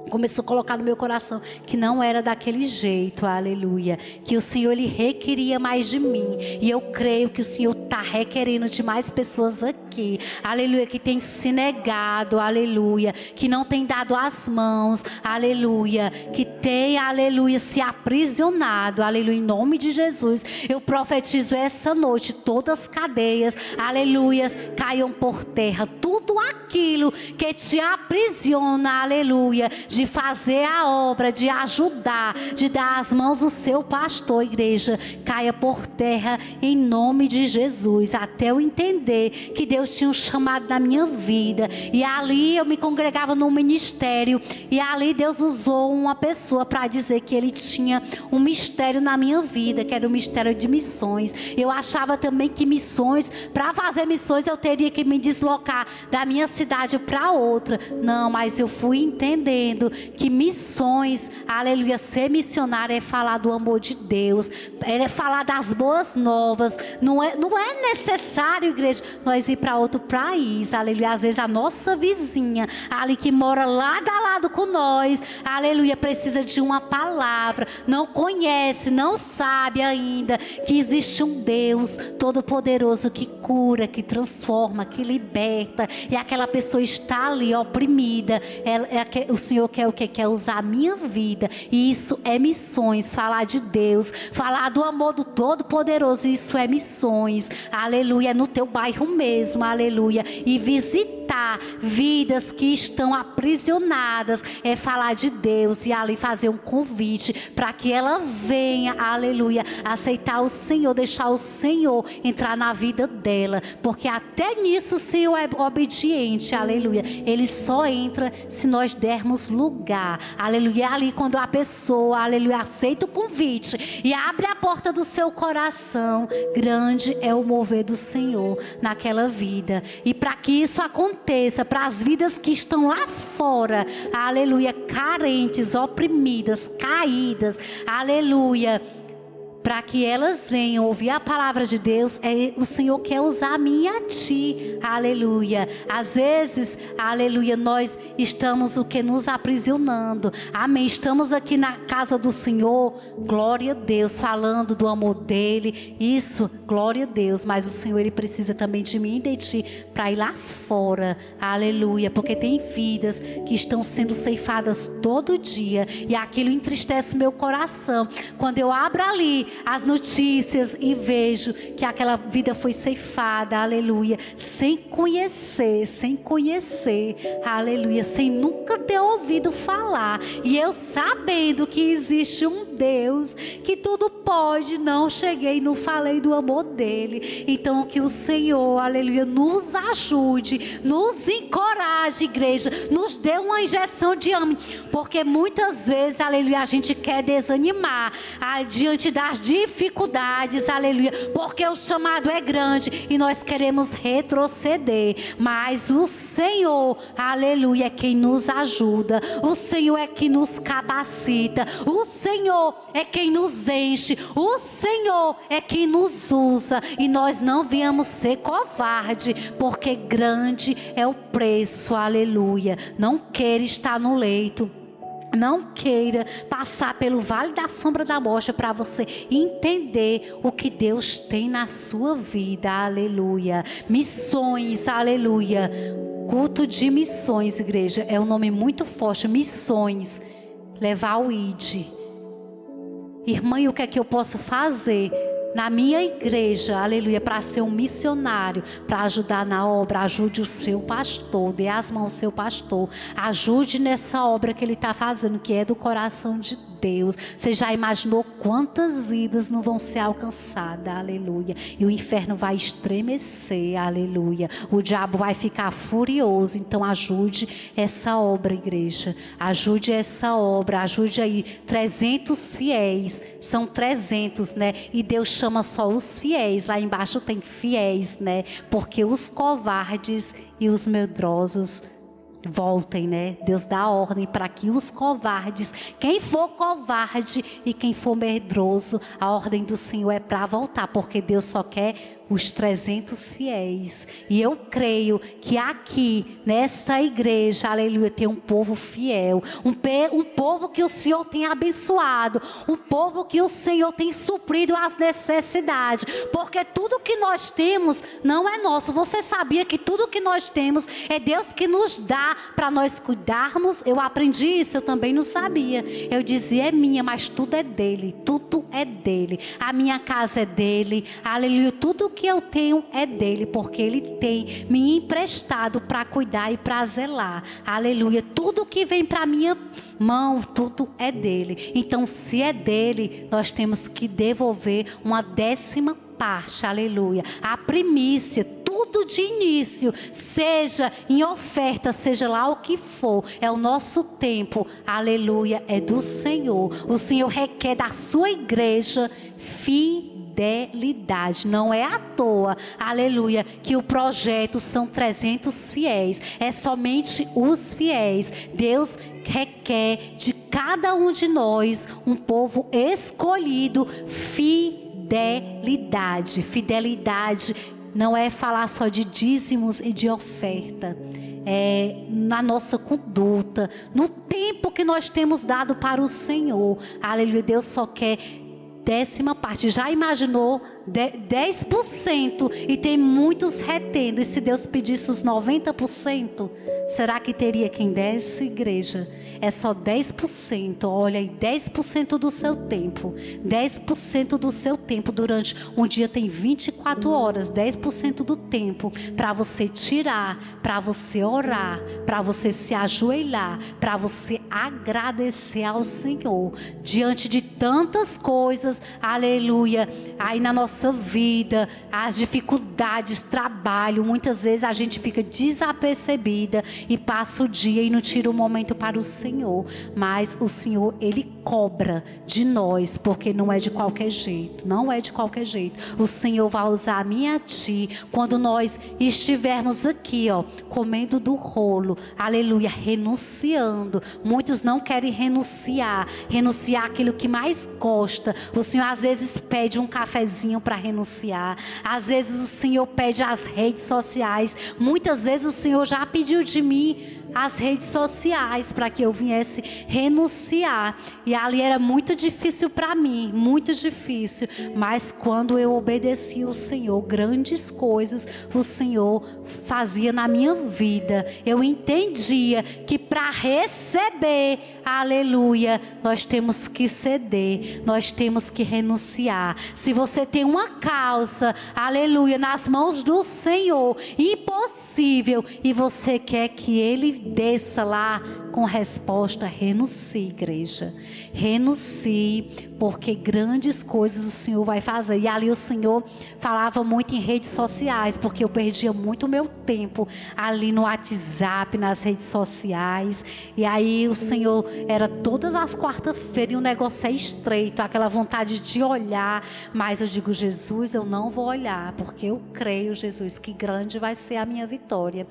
Começou a colocar no meu coração que não era daquele jeito, aleluia. Que o Senhor, ele requeria mais de mim. E eu creio que o Senhor está requerendo de mais pessoas aqui, aleluia, que tem se negado, aleluia, que não tem dado as mãos, aleluia, que tem, aleluia, se aprisionado, aleluia, em nome de Jesus. Eu profetizo essa noite, todas as cadeias, aleluia, caiam por terra. Tudo aquilo que te aprisiona, aleluia, de fazer a obra, de ajudar, de dar as mãos do seu pastor, igreja, caia por terra em nome de Jesus, até eu entender que Deus tinha um chamado na minha vida. E ali eu me congregava no ministério, e ali Deus usou uma pessoa para dizer que ele tinha um mistério na minha vida, que era o mistério de missões. Eu achava também que missões, para fazer missões eu teria que me deslocar da minha cidade para outra. Não, mas eu fui entendendo que missões, aleluia, ser missionário é falar do amor de Deus, é falar das boas novas. Não é necessário, igreja, nós ir para outro país, aleluia. Às vezes a nossa vizinha, ali que mora lado a lado com nós, aleluia, precisa de uma palavra, não conhece, não sabe ainda que existe um Deus todo-poderoso que cura, que transforma, que liberta, e aquela pessoa está ali oprimida. O Senhor quer o que? Quer usar a minha vida, e isso é missões. Falar de Deus, falar do amor do Todo-Poderoso, isso é missões, aleluia, no teu bairro mesmo, aleluia, e visitar vidas que estão aprisionadas, é falar de Deus, e ali fazer um convite para que ela venha, aleluia, aceitar o Senhor, deixar o Senhor entrar na vida dela, porque até nisso o Senhor é obediente, aleluia. Ele só entra se nós dermos lugar, aleluia. Ali quando a pessoa, aleluia, aceita o convite e abre a porta do seu coração, grande é o mover do Senhor naquela vida. E para que isso aconteça, aconteça para as vidas que estão lá fora, aleluia, carentes, oprimidas, caídas, aleluia, para que elas venham ouvir a palavra de Deus. O Senhor quer usar a mim e a ti, aleluia. Às vezes, aleluia, nós estamos nos aprisionando, amém, estamos aqui na casa do Senhor, glória a Deus, falando do amor dele, isso, glória a Deus, mas o Senhor, ele precisa também de mim e de ti, para ir lá fora, aleluia, porque tem vidas que estão sendo ceifadas todo dia, e aquilo entristece meu coração, quando eu abro ali as notícias e vejo que aquela vida foi ceifada, aleluia, sem conhecer, aleluia, sem nunca ter ouvido falar, e eu sabendo que existe um Deus que tudo pode, não cheguei, não falei do amor dele. Então que o Senhor, aleluia, nos ajude, nos encoraje, igreja, nos dê uma injeção de ânimo, porque muitas vezes, aleluia, a gente quer desanimar diante das dificuldades, aleluia, porque o chamado é grande e nós queremos retroceder, mas o Senhor, aleluia, é quem nos ajuda, o Senhor é quem nos capacita, o Senhor é quem nos enche, o Senhor é quem nos usa, e nós não viemos ser covarde, porque grande é o preço, aleluia. Não queira estar no leito, não queira passar pelo vale da sombra da morte, para você entender o que Deus tem na sua vida, aleluia. Missões, aleluia. Culto de missões, igreja, é um nome muito forte. Missões, levar o ID. Irmã, e o que é que eu posso fazer na minha igreja, aleluia, para ser um missionário, para ajudar na obra? Ajude o seu pastor, dê as mãos ao seu pastor, ajude nessa obra que ele está fazendo, que é do coração de Deus. Você já imaginou quantas vidas não vão ser alcançadas, aleluia, e o inferno vai estremecer, aleluia, o diabo vai ficar furioso. Então ajude essa obra, igreja, ajude essa obra, ajude aí 300 fiéis, são 300, né, e Deus chama só os fiéis, lá embaixo tem fiéis, né, porque os covardes e os medrosos voltem, né? Deus dá ordem para que os covardes, quem for covarde e quem for medroso, a ordem do Senhor é para voltar, porque Deus só quer os 300 fiéis. E eu creio que aqui nesta igreja, aleluia, tem um povo fiel, um povo que o Senhor tem abençoado, um povo que o Senhor tem suprido as necessidades, porque tudo que nós temos não é nosso. Você sabia que tudo que nós temos é Deus que nos dá para nós cuidarmos? Eu aprendi isso, eu também não sabia. Eu dizia, é minha, mas tudo é dele, tudo é dele. A minha casa é dele, aleluia, tudo que eu tenho é dele, porque ele tem me emprestado para cuidar e para zelar, aleluia. Tudo que vem para minha mão, tudo é dele. Então, se é dele, nós temos que devolver uma 10ª parte, aleluia, a primícia, tudo de início, seja em oferta, seja lá o que for, é o nosso tempo, aleluia, é do Senhor. O Senhor requer da sua igreja fidelidade, não é à toa, aleluia, que o projeto são 300 fiéis, é somente os fiéis. Deus requer de cada um de nós um povo escolhido, fidelidade não é falar só de dízimos e de oferta, é na nossa conduta, no tempo que nós temos dado para o Senhor, aleluia. Deus só quer 10ª parte. Já imaginou 10% e tem muitos retendo? E se Deus pedisse os 90%, será que teria quem desse, igreja? É só 10%, olha aí, 10% do seu tempo, 10% do seu tempo durante um dia tem 24 horas, 10% do tempo para você tirar, para você orar, para você se ajoelhar, para você agradecer ao Senhor, diante de tantas coisas, aleluia, aí na nossa vida, as dificuldades, trabalho, muitas vezes a gente fica desapercebida e passa o dia e não tira um momento para o Senhor. Senhor, mas o Senhor, Ele cobra de nós, porque não é de qualquer jeito, não é de qualquer jeito. O Senhor vai usar a mim e a ti, quando nós estivermos aqui, ó, comendo do rolo, aleluia, renunciando. Muitos não querem renunciar aquilo que mais gosta. O Senhor às vezes pede um cafezinho para renunciar, às vezes o Senhor pede as redes sociais, muitas vezes o Senhor já pediu de mim as redes sociais para que eu viesse renunciar, e ali era muito difícil para mim, muito difícil, mas quando eu obedeci o Senhor, grandes coisas o Senhor fazia na minha vida. Eu entendia que para receber, aleluia, nós temos que ceder, nós temos que renunciar. Se você tem uma causa, aleluia, nas mãos do Senhor, impossível, e você quer que Ele desça lá com resposta, renuncie, igreja, renuncie, porque grandes coisas o Senhor vai fazer. E ali o Senhor falava muito em redes sociais, porque eu perdia muito o meu tempo ali no WhatsApp, nas redes sociais, e aí o Senhor, era todas as quartas-feiras, e o negócio é estreito, aquela vontade de olhar, mas eu digo, Jesus, eu não vou olhar, porque eu creio, Jesus, que grande vai ser a minha vitória.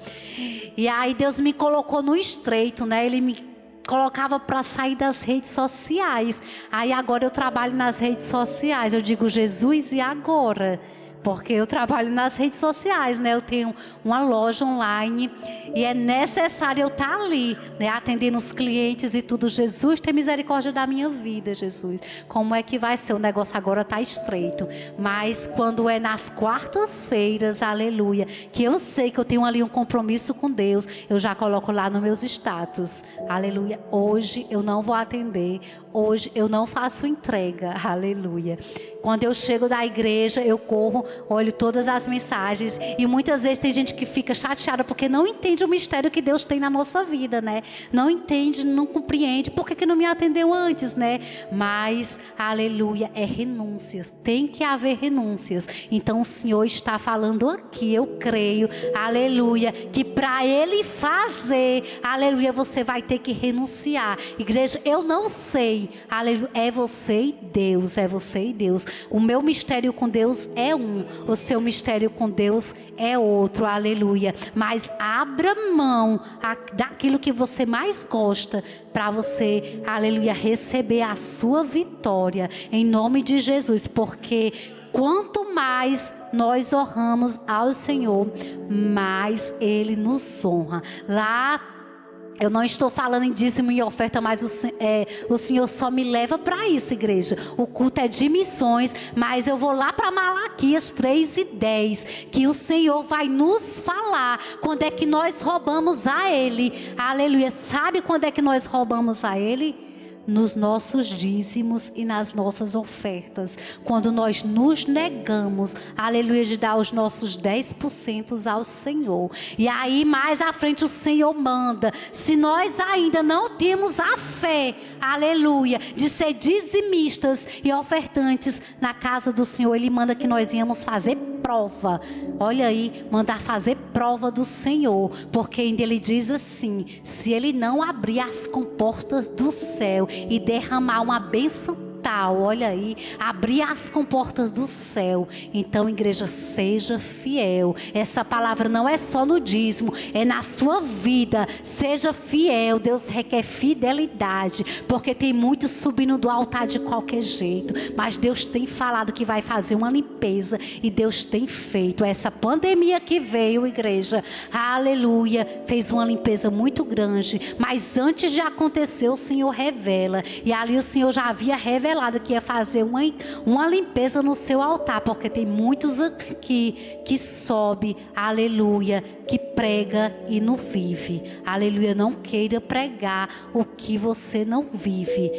E aí Deus me colocou no estreito, né? Ele me colocava para sair das redes sociais. Aí agora eu trabalho nas redes sociais. Eu digo, Jesus, e agora? Porque eu trabalho nas redes sociais, né? Eu tenho uma loja online e é necessário eu estar ali, né? Atendendo os clientes e tudo. Jesus, tem misericórdia da minha vida, Jesus. Como é que vai ser? O negócio agora está estreito. Mas quando é nas quartas-feiras, aleluia, que eu sei que eu tenho ali um compromisso com Deus, eu já coloco lá nos meus status, aleluia. Hoje eu não vou atender, hoje eu não faço entrega, aleluia. Quando eu chego da igreja, eu corro, olho todas as mensagens, e muitas vezes tem gente que fica chateada porque não entende o mistério que Deus tem na nossa vida, né? Não entende, não compreende, por que não me atendeu antes, né? Mas, aleluia, é renúncias, tem que haver renúncias. Então o Senhor está falando aqui, eu creio, aleluia, que para Ele fazer, aleluia, você vai ter que renunciar. Igreja, eu não sei, aleluia, é você e Deus, é você e Deus. O meu mistério com Deus é um, o seu mistério com Deus é outro, aleluia. Mas abra mão daquilo que você mais gosta, para você, aleluia, receber a sua vitória, em nome de Jesus. Porque quanto mais nós honramos ao Senhor, mais Ele nos honra. Lá, eu não estou falando em dízimo e oferta, mas o Senhor só me leva para isso, igreja. O culto é de missões, mas eu vou lá para Malaquias 3:10, que o Senhor vai nos falar quando é que nós roubamos a Ele. Aleluia. Sabe quando é que nós roubamos a Ele? Nos nossos dízimos e nas nossas ofertas, quando nós nos negamos, aleluia, de dar os nossos 10% ao Senhor. E aí mais à frente o Senhor manda, se nós ainda não temos a fé, aleluia, de ser dizimistas e ofertantes na casa do Senhor, Ele manda que nós íamos fazer prova. Olha aí, mandar fazer prova do Senhor, porque ainda Ele diz assim: se Ele não abrir as comportas do céu e derramar uma bênção tal, olha aí, abrir as comportas do céu. Então, igreja, seja fiel. Essa palavra não é só no dízimo, é na sua vida. Seja fiel. Deus requer fidelidade, porque tem muitos subindo do altar de qualquer jeito, mas Deus tem falado que vai fazer uma limpeza, e Deus tem feito. Essa pandemia que veio, igreja, aleluia, fez uma limpeza muito grande, mas antes de acontecer, o Senhor revela, e ali o Senhor já havia revelado que ia fazer uma limpeza no seu altar, porque tem muitos aqui que sobe, aleluia, que prega e não vive, aleluia. Não queira pregar o que você não vive.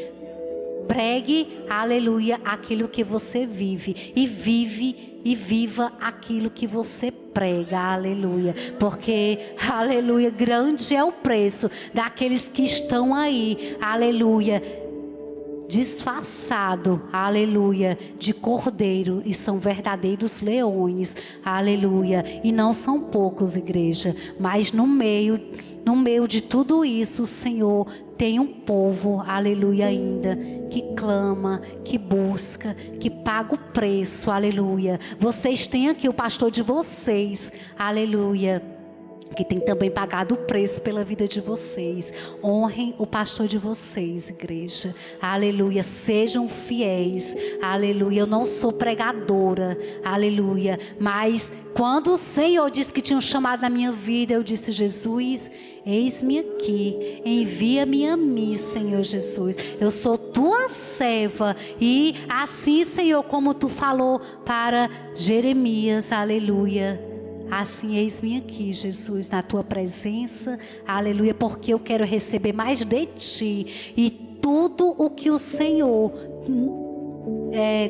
Pregue, aleluia, aquilo que você vive, e viva aquilo que você prega, aleluia. Porque, aleluia, grande é o preço daqueles que estão aí, aleluia, disfarçado, aleluia, de cordeiro, e são verdadeiros leões, aleluia, e não são poucos, igreja, mas no meio de tudo isso, o Senhor tem um povo, aleluia, ainda, que clama, que busca, que paga o preço, aleluia. Vocês têm aqui o pastor de vocês, aleluia, que tem também pagado o preço pela vida de vocês. Honrem o pastor de vocês, igreja, aleluia, sejam fiéis, aleluia. Eu não sou pregadora, aleluia, mas quando o Senhor disse que tinha um chamado na minha vida, eu disse: Jesus, eis-me aqui, envia-me a mim, Senhor Jesus, eu sou tua serva. E assim, Senhor, como tu falou para Jeremias, aleluia, assim, eis-me aqui, Jesus, na tua presença, aleluia, porque eu quero receber mais de ti. E tudo o que o Senhor,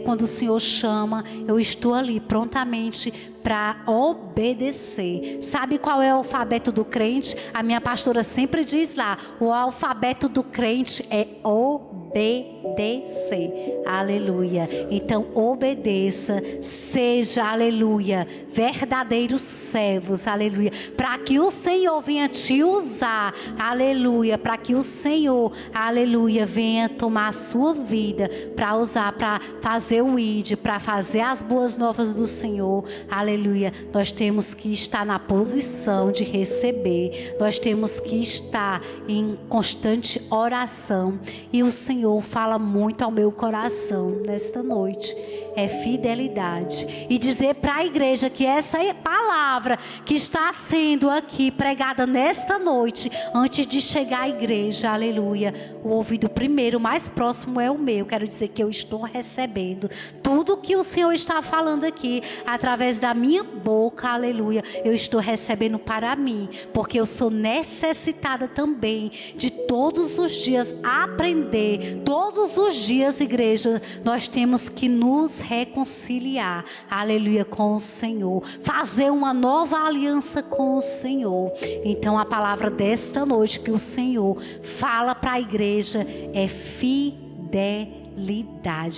quando o Senhor chama, eu estou ali prontamente para obedecer. Sabe qual é o alfabeto do crente? A minha pastora sempre diz lá: o alfabeto do crente é obedecer, aleluia. Então obedeça, seja, aleluia, verdadeiros servos, aleluia, para que o Senhor venha te usar, aleluia, para que o Senhor, aleluia, venha tomar a sua vida para usar, para fazer o ID, para fazer as boas novas do Senhor, aleluia. Nós temos que estar na posição de receber, nós temos que estar em constante oração. E o Senhor fala muito ao meu coração nesta noite, é fidelidade. E dizer para a igreja que essa palavra que está sendo aqui pregada nesta noite, antes de chegar à igreja, aleluia, o ouvido primeiro, mais próximo é o meu. Quero dizer que eu estou recebendo tudo que o Senhor está falando aqui, através da minha boca, aleluia, eu estou recebendo para mim, porque eu sou necessitada também de todos os dias aprender. Todos os dias, igreja, nós temos que nos reconciliar, aleluia, com o Senhor, fazer uma nova aliança com o Senhor. Então a palavra desta noite que o Senhor fala para a igreja é fidelidade,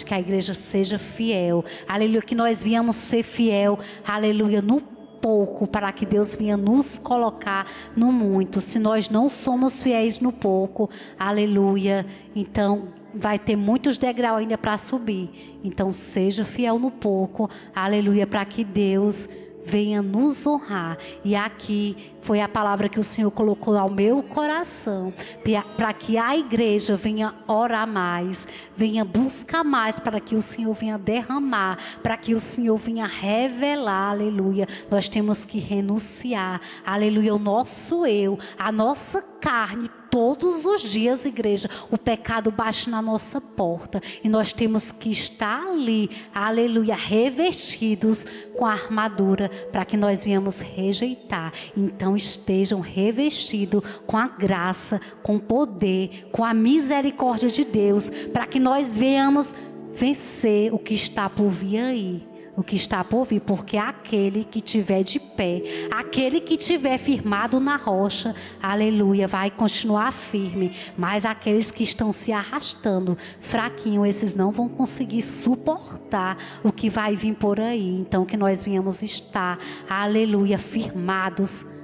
que a igreja seja fiel, aleluia, que nós viemos ser fiel, aleluia, no pouco, para que Deus venha nos colocar no muito. Se nós não somos fiéis no pouco, aleluia, então vai ter muitos degraus ainda para subir. Então seja fiel no pouco, aleluia, para que Deus venha nos honrar. E aqui foi a palavra que o Senhor colocou ao meu coração, para que a igreja venha orar mais, venha buscar mais, para que o Senhor venha derramar, para que o Senhor venha revelar, aleluia. Nós temos que renunciar, aleluia, o nosso eu, a nossa carne. Todos os dias, igreja, o pecado bate na nossa porta e nós temos que estar ali, aleluia, revestidos com a armadura, para que nós venhamos rejeitar. Então estejam revestidos com a graça, com o poder, com a misericórdia de Deus, para que nós venhamos vencer o que está por vir aí. O que está por vir, porque aquele que tiver de pé, aquele que tiver firmado na rocha, aleluia, vai continuar firme. Mas aqueles que estão se arrastando, fraquinho, esses não vão conseguir suportar o que vai vir por aí. Então que nós venhamos estar, aleluia, firmados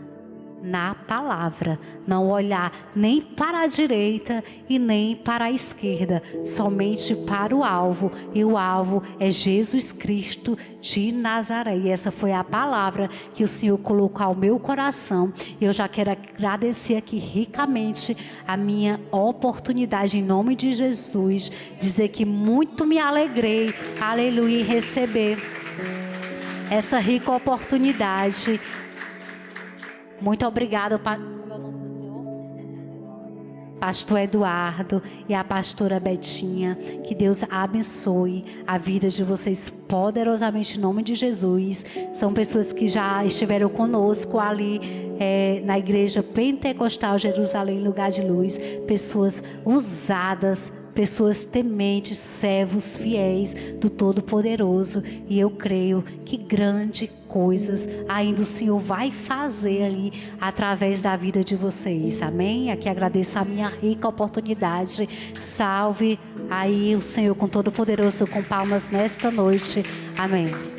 na palavra, não olhar nem para a direita e nem para a esquerda, somente para o alvo, e o alvo é Jesus Cristo de Nazaré. E essa foi a palavra que o Senhor colocou ao meu coração. Eu já quero agradecer aqui ricamente a minha oportunidade, em nome de Jesus, dizer que muito me alegrei, aleluia, em receber essa rica oportunidade. Muito obrigada, pastor Eduardo e a pastora Betinha. Que Deus abençoe a vida de vocês poderosamente, em nome de Jesus. São pessoas que já estiveram conosco ali na igreja Pentecostal Jerusalém, Lugar de Luz. Pessoas usadas pessoas tementes, servos fiéis do Todo-Poderoso. E eu creio que grandes coisas ainda o Senhor vai fazer ali através da vida de vocês. Amém? Aqui agradeço a minha rica oportunidade. Salve aí o Senhor com Todo-Poderoso com palmas nesta noite. Amém.